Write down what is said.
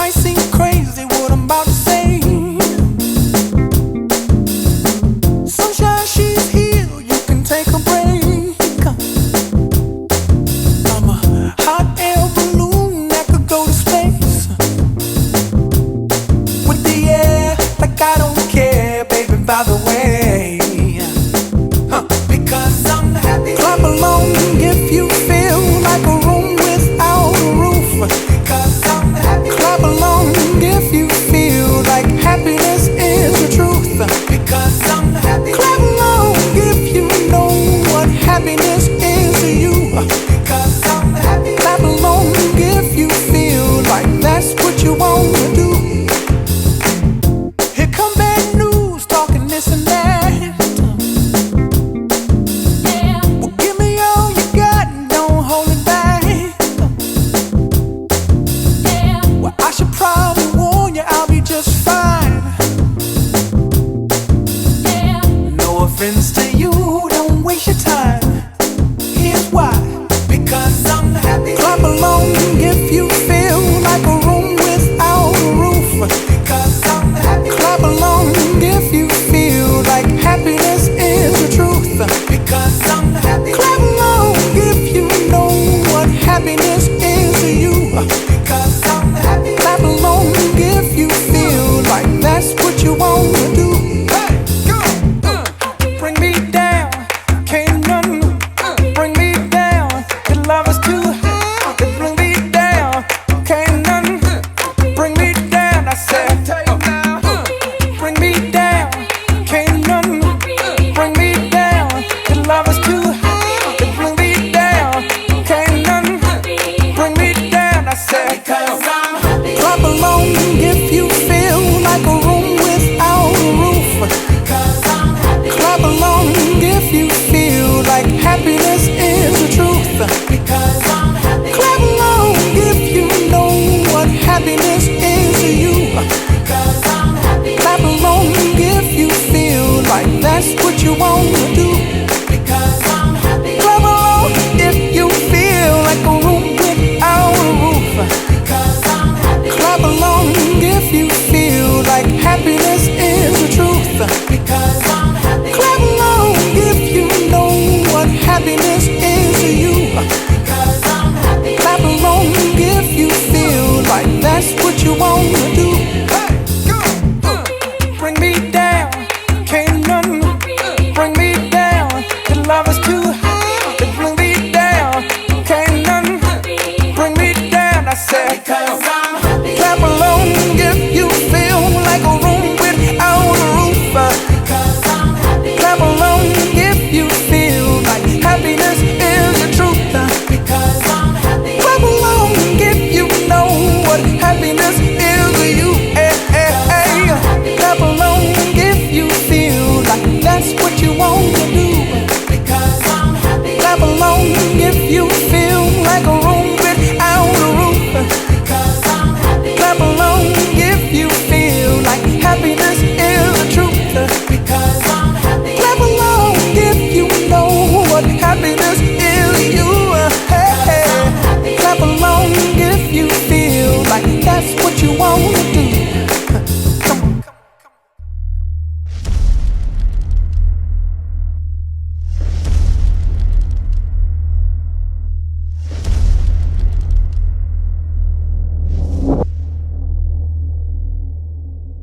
might seem crazy what I'm about to say. Sunshine, she's here, you can take a break. I'm a hot air balloon that could go to space. With the air, like I don't care, baby, by the way. Because I'm happy. Clap along if you feel like a room without a roof. Because I'm happy. Clap along if you feel like happiness is the truth. Because I'm happy. Clap along if you know what happiness is to you. Because I'm happy. Clap along if you feel like that's what you want to do. Here come bad news, talking this and that. Friends to you, don't waste your time. Here's why. Because I'm happy. Clap along if you feel like a room without a roof. Because I'm happy. Clap along if you feel like happiness is the truth. Because I'm happy. Clap along if you know what happiness is to you. Because I'm happy. Clap along if you feel like that's what you want to do. Clap along if you feel like a room without a roof. Clap along if you feel like happiness is the truth. Clap along if you know what happiness is to you. Clap along if you feel like that's what you want to do. Clap along if you feel like a room without a roof. Clap along if you feel like happiness is the truth. Clap along if you know what happiness is to you. Clap along if you feel like that's what you want to do. Bring me down, can't none bring me down. The love is too high to bring me down. Can't none bring me down. I said, clap along if you feel like a room without a roof. Clap along if you feel like happiness is the truth. Clap along if you know what happiness is to you. Clap along if you feel like that's what you want to do. Clap along if you feel like a room without a roof. Clap along if you feel like happiness is the truth. Clap along if you know what happiness is to you. Clap along if you feel like that's